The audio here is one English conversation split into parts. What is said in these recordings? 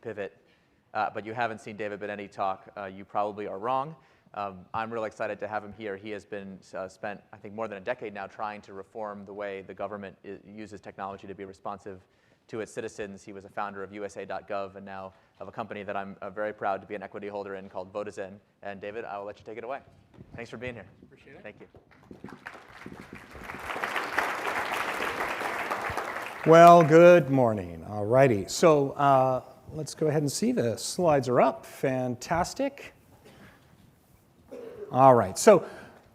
to Pivot, but you haven't seen David Benetti talk, you probably are wrong. I'm really excited to have him here. He has been spent, I think, more than a decade now trying to reform the way the government uses technology to be responsive to its citizens. He was a founder of USA.gov and now of a company that I'm very proud to be an equity holder in called Votizen. And David, I will let you take it away. Thanks for being here. Appreciate it. Thank you. Well, good morning. All righty. So let's go ahead and see. The slides are up. Fantastic. All right. So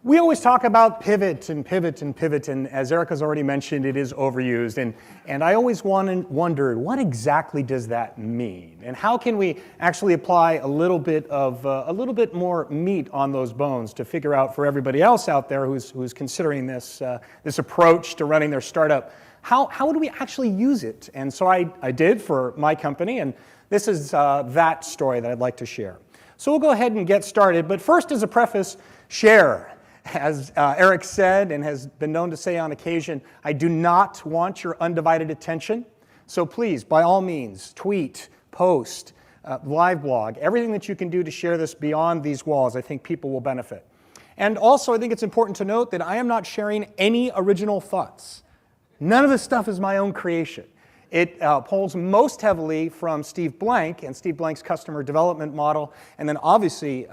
we always talk about pivot and pivot and pivot, and as Erica's already mentioned, it is overused. And I always wondered, what exactly does that mean? And how can we actually apply a little bit more meat on those bones to figure out for everybody else out there who's considering this approach to running their startup, how would we actually use it? And so I did for my company, and this is that story that I'd like to share. So we'll go ahead and get started, but first, as a preface, share. As Eric said and has been known to say on occasion, I do not want your undivided attention. So please, by all means, tweet, post, live blog, everything that you can do to share this beyond these walls. I think people will benefit. And also, I think it's important to note that I am not sharing any original thoughts. None of this stuff is my own creation. It pulls most heavily from Steve Blank and Steve Blank's customer development model, and then obviously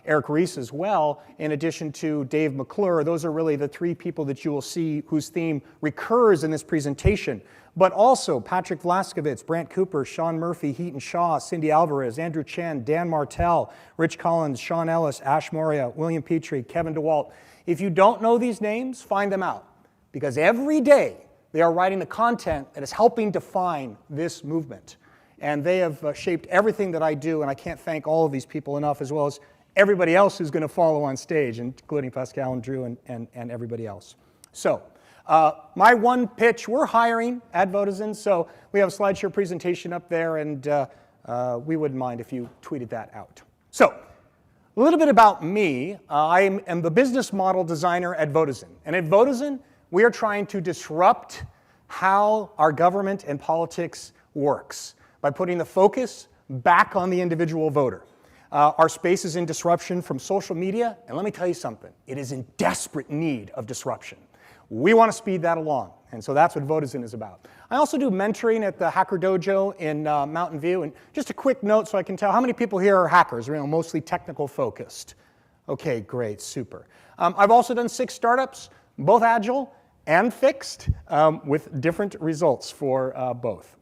Eric Ries as well, in addition to Dave McClure. Those are really the three people that you will see whose theme recurs in this presentation. But also Patrick Vlaskovitz, Brant Cooper, Sean Murphy, Heaton Shaw, Cindy Alvarez, Andrew Chen, Dan Martell, Rich Collins, Sean Ellis, Ash Moria, William Petrie, Kevin DeWalt. If you don't know these names, find them out, because every day they are writing the content that is helping define this movement. And they have shaped everything that I do, and I can't thank all of these people enough, as well as everybody else who's going to follow on stage, including Pascal and Drew and everybody else. So my one pitch, we're hiring at Votizen, so we have a SlideShare presentation up there, and we wouldn't mind if you tweeted that out. So a little bit about me. I am the business model designer at Votizen. And at Votizen, we are trying to disrupt how our government and politics works by putting the focus back on the individual voter. Our space is in disruption from social media, and let me tell you something, it is in desperate need of disruption. We want to speed that along, and so that's what Votizen is about. I also do mentoring at the Hacker Dojo in Mountain View, and just a quick note so I can tell how many people here are hackers, mostly technical focused. Okay, great, super. I've also done 6 startups, both agile and fixed, with different results for both.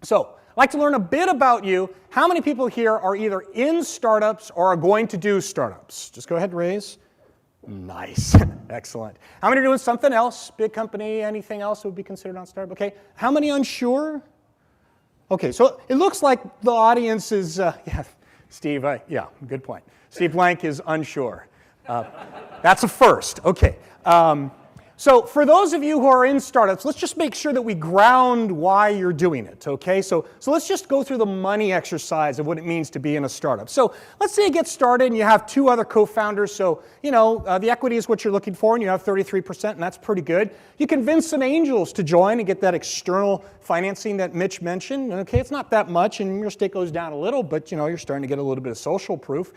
So I'd like to learn a bit about you. How many people here are either in startups or are going to do startups? Just go ahead and raise. Nice. Excellent. How many are doing something else? Big company, anything else that would be considered on startup? Okay. How many unsure? Okay, so it looks like the audience is, yeah, Steve, yeah, good point. Steve Blank is unsure. That's a first. Okay. So for those of you who are in startups, let's just make sure that we ground why you're doing it, okay? So let's just go through the money exercise of what it means to be in a startup. So let's say you get started and you have 2 other co-founders, so the equity is what you're looking for and you have 33%, and that's pretty good. You convince some angels to join and get that external financing that Mitch mentioned. Okay, it's not that much and your stake goes down a little, but you're starting to get a little bit of social proof.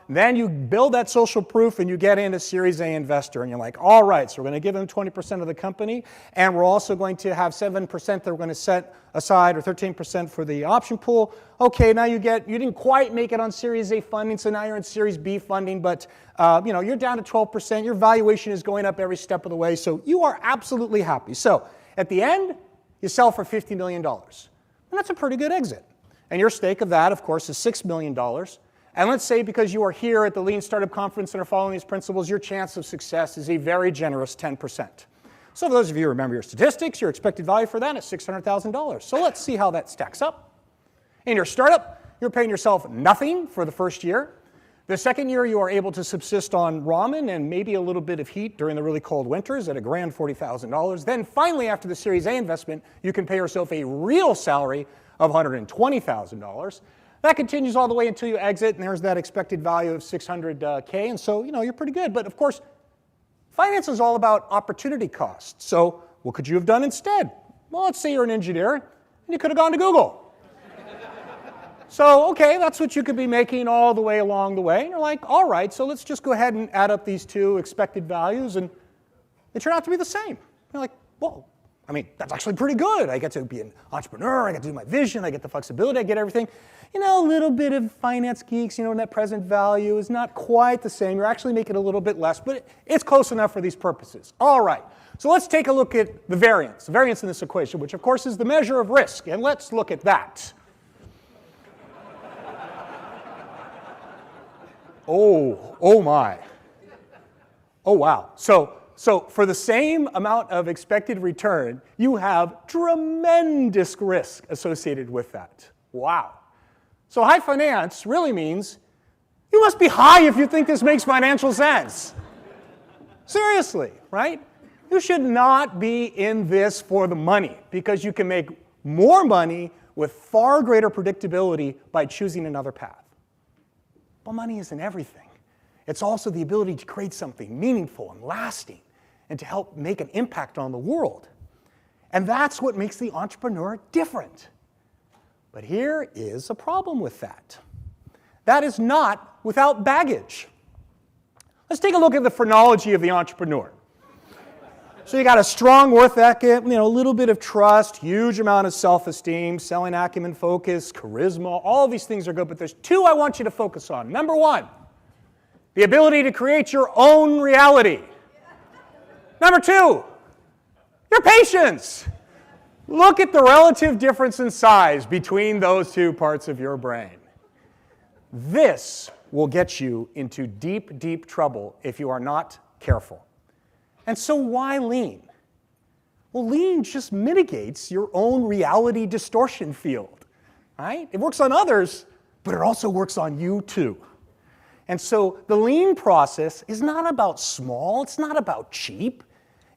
Then you build that social proof and you get into Series A investor and you're like, all right, so we're going to give them 20% of the company and we're also going to have 7% that we're going to set aside, or 13% for the option pool. Okay, now you didn't quite make it on Series A funding, so now you're in Series B funding, but you're down to 12%. Your valuation is going up every step of the way, so you are absolutely happy. So at the end, you sell for $50 million. And that's a pretty good exit. And your stake of that, of course, is $6 million. And let's say because you are here at the Lean Startup Conference and are following these principles, your chance of success is a very generous 10%. So for those of you who remember your statistics, your expected value for that is $600,000. So let's see how that stacks up. In your startup, you're paying yourself nothing for the first year. The second year, you are able to subsist on ramen and maybe a little bit of heat during the really cold winters at a grand $40,000. Then finally, after the Series A investment, you can pay yourself a real salary of $120,000. That continues all the way until you exit, and there's that expected value of $600K, and so you're pretty good. But of course, finance is all about opportunity cost. So what could you have done instead? Well, let's say you're an engineer, and you could have gone to Google. So, okay, that's what you could be making all the way along the way. And you're like, all right, so let's just go ahead and add up these two expected values, and they turn out to be the same. You're like, well, I mean, that's actually pretty good. I get to be an entrepreneur, I get to do my vision, I get the flexibility, I get everything. You know, a little bit of finance geeks, you know, net present value is not quite the same. You're actually making a little bit less, but it's close enough for these purposes. All right, so let's take a look at the variance in this equation, which of course is the measure of risk, and let's look at that. Oh my. Oh wow. So for the same amount of expected return, you have tremendous risk associated with that. Wow. So high finance really means you must be high if you think this makes financial sense. Seriously, right? You should not be in this for the money, because you can make more money with far greater predictability by choosing another path. But money isn't everything. It's also the ability to create something meaningful and lasting and to help make an impact on the world. And that's what makes the entrepreneur different. But here is a problem with that. That is not without baggage. Let's take a look at the phrenology of the entrepreneur. So you got a strong worth ethic, a little bit of trust, huge amount of self-esteem, selling acumen, focus, charisma. All of these things are good, but there's two I want you to focus on. Number one, the ability to create your own reality. Number two, your patience. Look at the relative difference in size between those two parts of your brain. This will get you into deep, deep trouble if you are not careful. And so why lean? Well, lean just mitigates your own reality distortion field, right? It works on others, but it also works on you too. And so the lean process is not about small, it's not about cheap.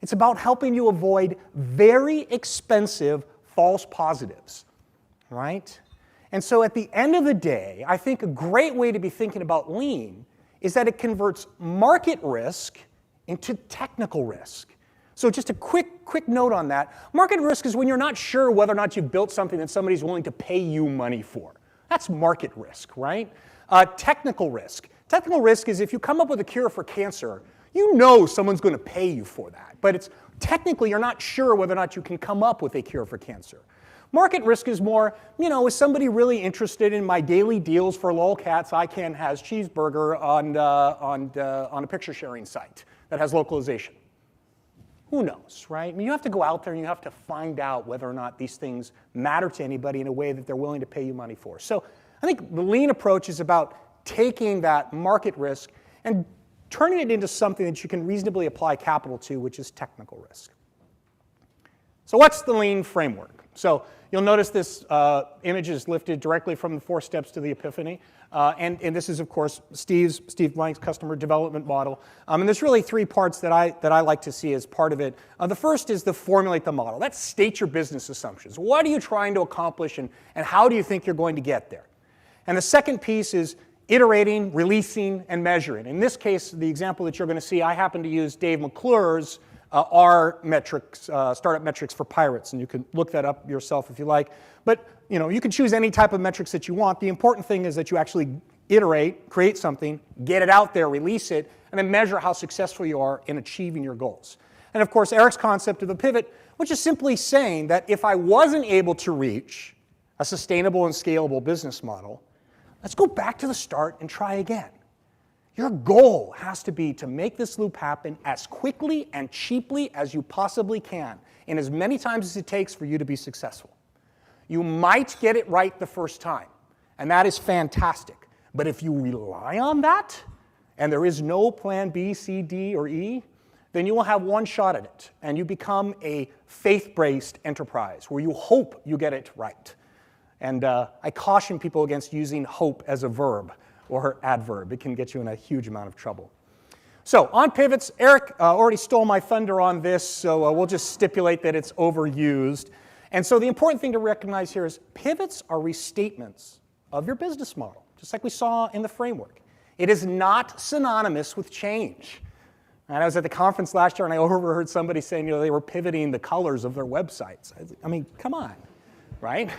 It's about helping you avoid very expensive false positives, right? And so at the end of the day, I think a great way to be thinking about lean is that it converts market risk into technical risk. So just a quick note on that. Market risk is when you're not sure whether or not you've built something that somebody's willing to pay you money for. That's market risk, right? Technical risk. Technical risk is if you come up with a cure for cancer, you know someone's going to pay you for that. But it's technically you're not sure whether or not you can come up with a cure for cancer. Market risk is more, is somebody really interested in my daily deals for lolcats? ICANN has cheeseburger on a picture sharing site that has localization. Who knows, right? I mean, you have to go out there and you have to find out whether or not these things matter to anybody in a way that they're willing to pay you money for. So I think the lean approach is about taking that market risk and turning it into something that you can reasonably apply capital to, which is technical risk. So what's the lean framework? So you'll notice this image is lifted directly from the 4 Steps to the Epiphany. And this is, of course, Steve Blank's customer development model. And there's really 3 parts that I like to see as part of it. The first is to formulate the model. That's state your business assumptions. What are you trying to accomplish, and how do you think you're going to get there? And the second piece is iterating, releasing, and measuring. In this case, the example that you're going to see, I happen to use Dave McClure's R metrics, startup metrics for pirates, and you can look that up yourself if you like. But you can choose any type of metrics that you want. The important thing is that you actually iterate, create something, get it out there, release it, and then measure how successful you are in achieving your goals. And of course, Eric's concept of the pivot, which is simply saying that if I wasn't able to reach a sustainable and scalable business model, let's go back to the start and try again. Your goal has to be to make this loop happen as quickly and cheaply as you possibly can, and as many times as it takes for you to be successful. You might get it right the first time, and that is fantastic. But if you rely on that, and there is no plan B, C, D, or E, then you will have one shot at it, and you become a faith-based enterprise where you hope you get it right. And I caution people against using hope as a verb or adverb. It can get you in a huge amount of trouble. So on pivots, Eric already stole my thunder on this, so we'll just stipulate that it's overused. And so the important thing to recognize here is pivots are restatements of your business model, just like we saw in the framework. It is not synonymous with change. And I was at the conference last year and I overheard somebody saying they were pivoting the colors of their websites. I mean, come on, right?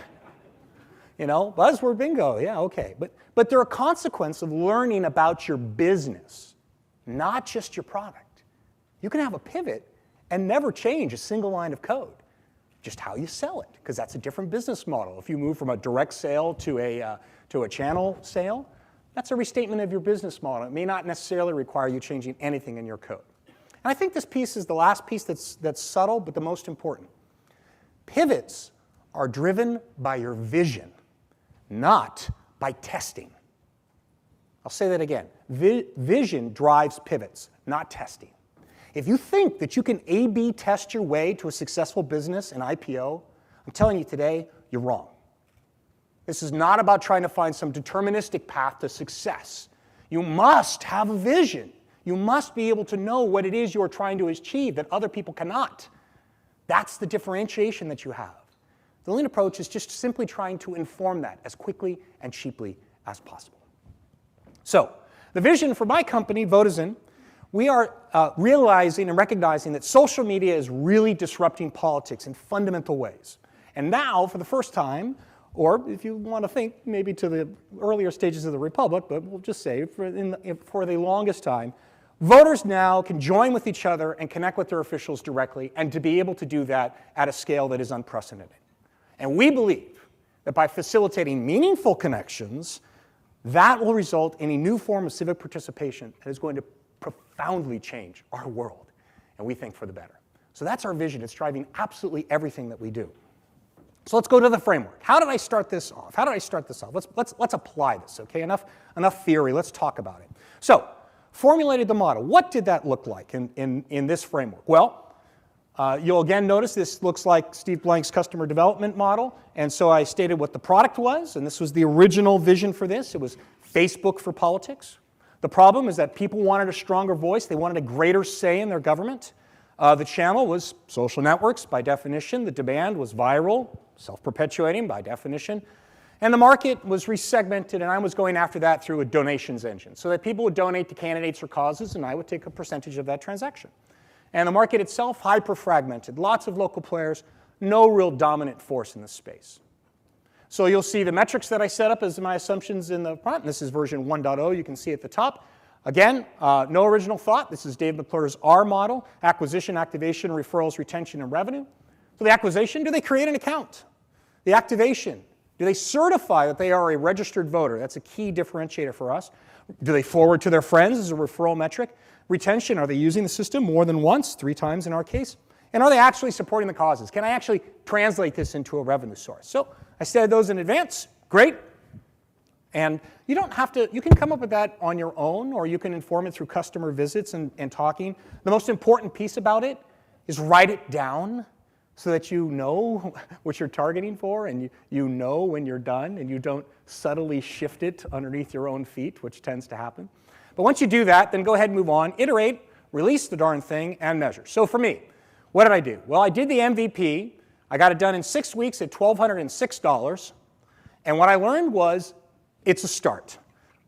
Buzzword bingo, yeah, okay. But they're a consequence of learning about your business, not just your product. You can have a pivot and never change a single line of code, just how you sell it, because that's a different business model. If you move from a direct sale to a channel sale, that's a restatement of your business model. It may not necessarily require you changing anything in your code. And I think this piece is the last piece that's subtle, but the most important. Pivots are driven by your vision, not by testing. I'll say that again. Vision drives pivots, not testing. If you think that you can A/B test your way to a successful business and IPO, I'm telling you today, you're wrong. This is not about trying to find some deterministic path to success. You must have a vision. You must be able to know what it is you're trying to achieve that other people cannot. That's the differentiation that you have. The lean approach is just simply trying to inform that as quickly and cheaply as possible. So, the vision for my company, Votizen, we are realizing and recognizing that social media is really disrupting politics in fundamental ways. And now, for the first time, or if you want to think maybe to the earlier stages of the Republic, but we'll just say for the longest time, voters now can join with each other and connect with their officials directly, and to be able to do that at a scale that is unprecedented. And we believe that by facilitating meaningful connections, that will result in a new form of civic participation that is going to profoundly change our world, and we think for the better. So that's our vision. It's driving absolutely everything that we do. So let's go to the framework. How did I start this off? Let's apply this, okay? Enough theory. Let's talk about it. So, formulated the model. What did that look like in this framework? Well, you'll again notice this looks like Steve Blank's customer development model. And so I stated what the product was, and this was the original vision for this. It was Facebook for politics. The problem is that people wanted a stronger voice. They wanted a greater say in their government. The channel was social networks by definition. The demand was viral, self-perpetuating by definition. And the market was resegmented, and I was going after that through a donations engine, so that people would donate to candidates or causes, and I would take a percentage of that transaction. And the market itself, hyper-fragmented, lots of local players, no real dominant force in the space. So you'll see the metrics that I set up as my assumptions in the front. This is version 1.0, you can see at the top. Again, no original thought. This is Dave McClure's R model: acquisition, activation, referrals, retention, and revenue. So the acquisition, do they create an account? The activation, do they certify that they are a registered voter? That's a key differentiator for us. Do they forward to their friends as a referral metric? Retention, are they using the system more than once, 3 times in our case? And are they actually supporting the causes? Can I actually translate this into a revenue source? So I said those in advance. Great. And you don't have to, you can come up with that on your own, or you can inform it through customer visits and talking. The most important piece about it is write it down so that you know what you're targeting for, and you know when you're done, and you don't subtly shift it underneath your own feet, which tends to happen. But once you do that, then go ahead and move on, iterate, release the darn thing, and measure. So for me, what did I do? Well, I did the MVP. I got it done in 6 weeks at $1,206. And what I learned was it's a start.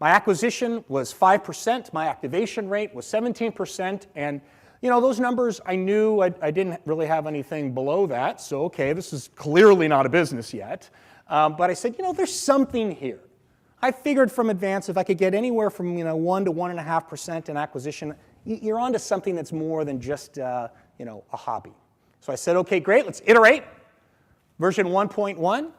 My acquisition was 5%. My activation rate was 17%. And those numbers, I knew I didn't really have anything below that. So, okay, this is clearly not a business yet. But I said, there's something here. I figured from advance if I could get anywhere from 1 to 1.5% in acquisition, you're onto something that's more than just a hobby. So I said, okay, great, let's iterate. Version 1.1.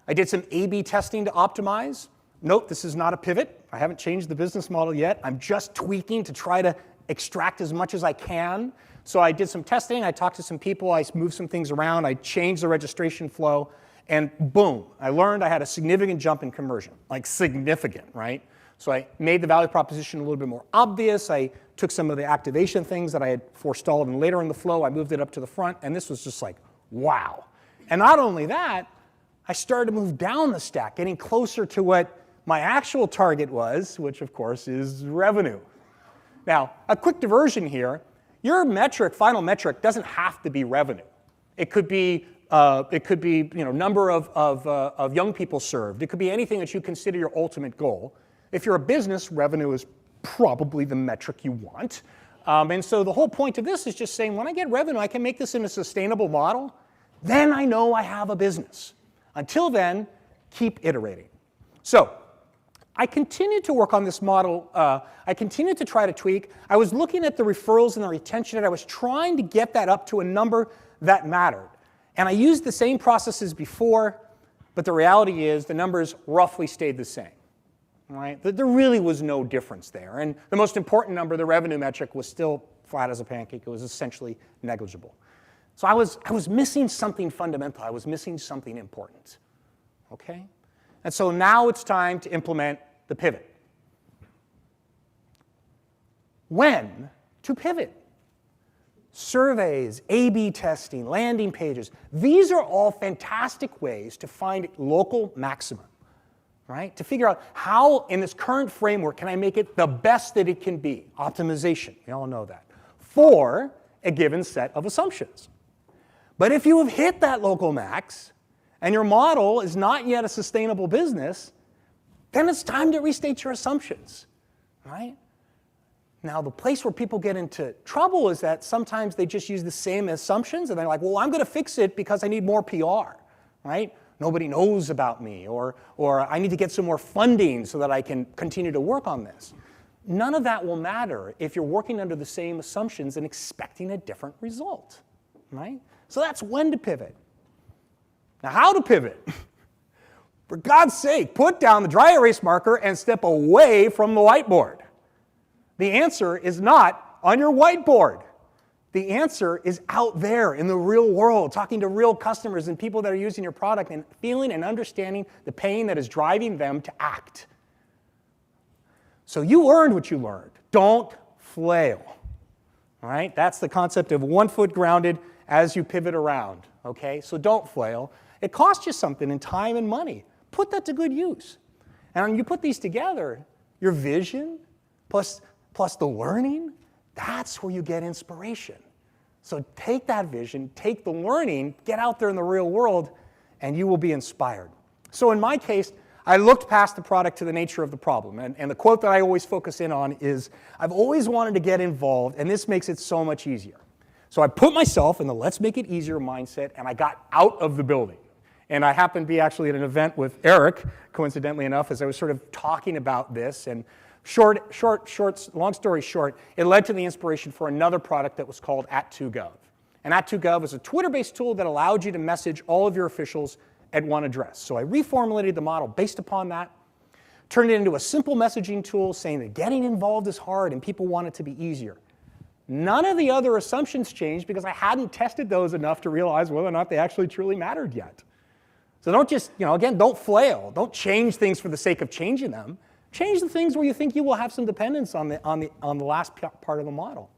I did some A/B testing to optimize. Note, this is not a pivot. I haven't changed the business model yet. I'm just tweaking to try to extract as much as I can. So I did some testing. I talked to some people. I moved some things around. I changed the registration flow. And boom, I learned I had a significant jump in conversion, like significant, right? So I made the value proposition a little bit more obvious. I took some of the activation things that I had forestalled and later in the flow, I moved it up to the front, and this was just like, wow. And not only that, I started to move down the stack, getting closer to what my actual target was, which of course is revenue. Now, a quick diversion here. Your metric, final metric, doesn't have to be revenue. It could be number of young people served. It could be anything that you consider your ultimate goal. If you're a business, revenue is probably the metric you want. And so the whole point of this is just saying, when I get revenue, I can make this in a sustainable model. Then I know I have a business. Until then, keep iterating. So I continued to work on this model. I continued to try to tweak. I was looking at the referrals and the retention, and I was trying to get that up to a number that mattered. And I used the same process as before, but the reality is the numbers roughly stayed the same. Right? There really was no difference there. And the most important number, the revenue metric, was still flat as a pancake. It was essentially negligible. So I was missing something fundamental. I was missing something important. Okay? And so now it's time to implement the pivot. When to pivot? Surveys, A/B testing, landing pages. These are all fantastic ways to find local maximum. Right? To figure out how, in this current framework, can I make it the best that it can be? Optimization, we all know that, for a given set of assumptions. But if you have hit that local max, and your model is not yet a sustainable business, then it's time to restate your assumptions, right? Now, the place where people get into trouble is that sometimes they just use the same assumptions, and they're like, well, I'm going to fix it because I need more PR, right? Nobody knows about me, or I need to get some more funding so that I can continue to work on this. None of that will matter if you're working under the same assumptions and expecting a different result, right? So that's when to pivot. Now, how to pivot? For God's sake, put down the dry erase marker and step away from the whiteboard. The answer is not on your whiteboard. The answer is out there in the real world, talking to real customers and people that are using your product and feeling and understanding the pain that is driving them to act. So you earned what you learned. Don't flail. All right? That's the concept of 1 foot grounded as you pivot around. Okay? So don't flail. It costs you something in time and money. Put that to good use. And when you put these together, your vision plus the learning, that's where you get inspiration. So take that vision, take the learning, get out there in the real world, and you will be inspired. So in my case, I looked past the product to the nature of the problem. And the quote that I always focus in on is, I've always wanted to get involved, and this makes it so much easier. So I put myself in the let's make it easier mindset, and I got out of the building. And I happened to be actually at an event with Eric, coincidentally enough, as I was sort of talking about this. And long story short, it led to the inspiration for another product that was called At2Gov. And At2Gov is a Twitter-based tool that allowed you to message all of your officials at one address. So I reformulated the model based upon that, turned it into a simple messaging tool saying that getting involved is hard and people want it to be easier. None of the other assumptions changed because I hadn't tested those enough to realize whether or not they actually truly mattered yet. So don't just, again, don't flail. Don't change things for the sake of changing them. Change the things where you think you will have some dependence on the last part of the model.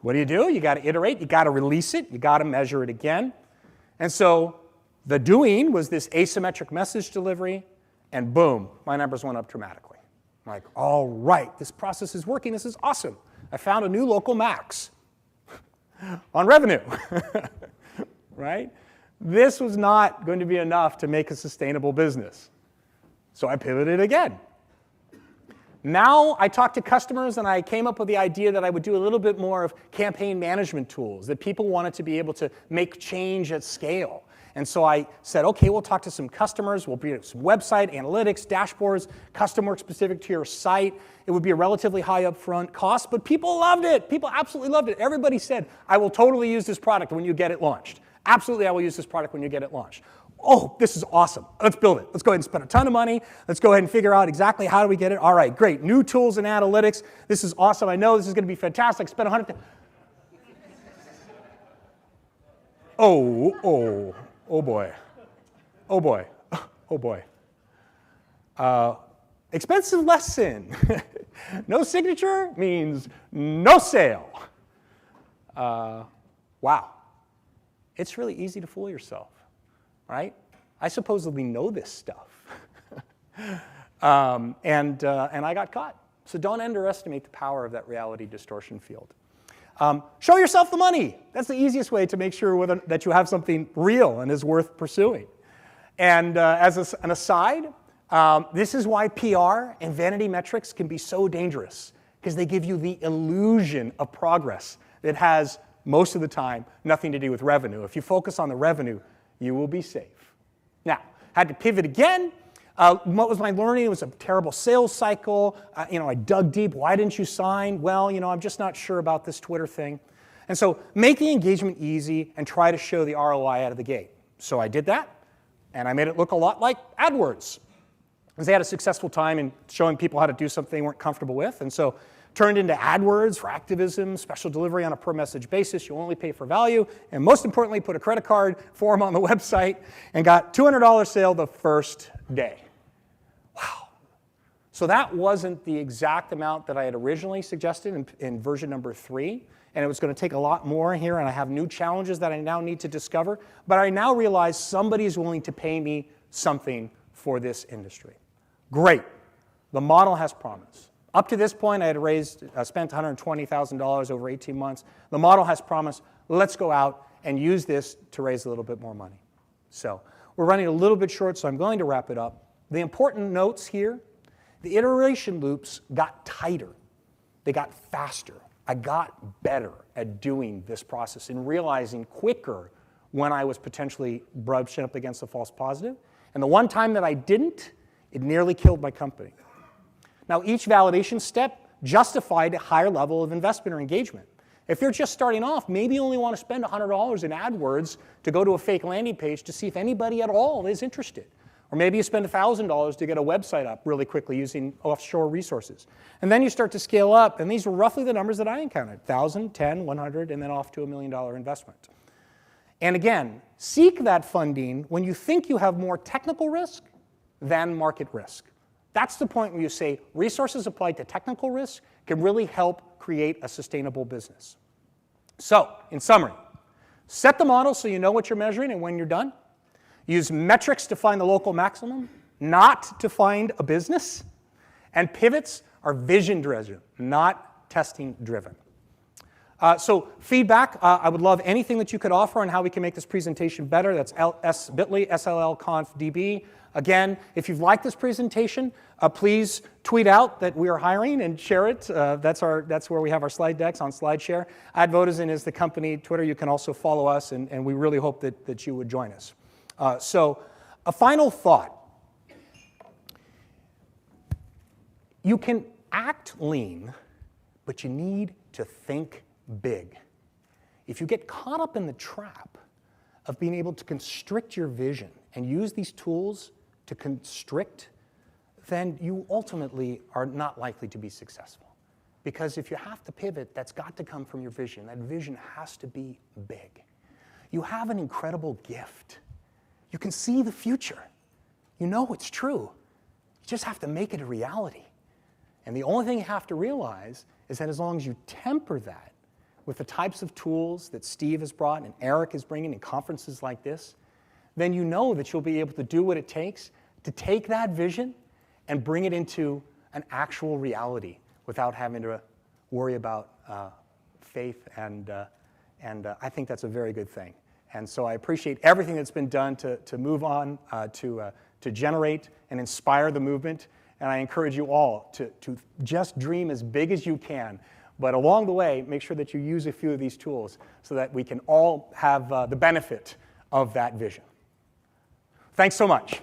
What do? You got to iterate. You got to release it. You got to measure it again. And so the doing was this asymmetric message delivery, and boom, my numbers went up dramatically. I'm like, all right, this process is working. This is awesome. I found a new local max on revenue, right? This was not going to be enough to make a sustainable business. So I pivoted again. Now I talked to customers and I came up with the idea that I would do a little bit more of campaign management tools, that people wanted to be able to make change at scale. And so I said, okay, we'll talk to some customers, we'll do some website analytics, dashboards, custom work specific to your site. It would be a relatively high upfront cost, but people loved it. People absolutely loved it. Everybody said, I will totally use this product when you get it launched. Absolutely, I will use this product when you get it launched. Oh, this is awesome. Let's build it. Let's go ahead and spend a ton of money. Let's go ahead and figure out exactly how do we get it. All right, great. New tools and analytics. This is awesome. I know this is going to be fantastic. Spend 100. Oh boy. Oh boy. Oh boy. Expensive lesson. No signature means no sale. Wow. It's really easy to fool yourself, right? I supposedly know this stuff. And I got caught. So don't underestimate the power of that reality distortion field. Show yourself the money. That's the easiest way to make sure that you have something real and is worth pursuing. And as an aside, this is why PR and vanity metrics can be so dangerous, because they give you the illusion of progress that has, most of the time, nothing to do with revenue. If you focus on the revenue, you will be safe. Now, Had to pivot again. What was my learning? It was a terrible sales cycle. I dug deep. Why didn't you sign? Well, I'm just not sure about this Twitter thing. And so make the engagement easy and try to show the ROI out of the gate. So I did that, and I made it look a lot like AdWords. Because they had a successful time in showing people how to do something they weren't comfortable with. And so turned into AdWords for activism, special delivery on a per message basis. You only pay for value. And most importantly, put a credit card form on the website and got $200 sale the first day. Wow. So that wasn't the exact amount that I had originally suggested in version number 3. And it was going to take a lot more here, and I have new challenges that I now need to discover. But I now realize somebody is willing to pay me something for this industry. Great. The model has promise. Up to this point, I had spent $120,000 over 18 months. The model has promise. Let's go out and use this to raise a little bit more money. So we're running a little bit short, so I'm going to wrap it up. The important notes here, the iteration loops got tighter. They got faster. I got better at doing this process and realizing quicker when I was potentially brushing up against a false positive. And the one time that I didn't, it nearly killed my company. Now, each validation step justified a higher level of investment or engagement. If you're just starting off, maybe you only want to spend $100 in AdWords to go to a fake landing page to see if anybody at all is interested. Or maybe you spend $1,000 to get a website up really quickly using offshore resources. And then you start to scale up, and these were roughly the numbers that I encountered: 1,000, 10, 100, and then off to $1 million investment. And again, seek that funding when you think you have more technical risk than market risk. That's the point where you say resources applied to technical risk can really help create a sustainable business. So, in summary, set the model so you know what you're measuring and when you're done. Use metrics to find the local maximum, not to find a business. And pivots are vision-driven, not testing-driven. So feedback, I would love anything that you could offer on how we can make this presentation better. That's bit.ly, SLLConfDB. Again, if you've liked this presentation, please tweet out that we are hiring and share it. That's where we have our slide decks on SlideShare. AdVodazen is the company Twitter. You can also follow us, and we really hope that you would join us. So a final thought. You can act lean, but you need to think big. If you get caught up in the trap of being able to constrict your vision and use these tools to constrict, then you ultimately are not likely to be successful. Because if you have to pivot, that's got to come from your vision. That vision has to be big. You have an incredible gift. You can see the future. You know it's true. You just have to make it a reality. And the only thing you have to realize is that as long as you temper that with the types of tools that Steve has brought and Eric is bringing in conferences like this, then you know that you'll be able to do what it takes to take that vision and bring it into an actual reality without having to worry about faith. And I think that's a very good thing. And so I appreciate everything that's been done to move on, to generate and inspire the movement. And I encourage you all to just dream as big as you can. But along the way, make sure that you use a few of these tools so that we can all have the benefit of that vision. Thanks so much.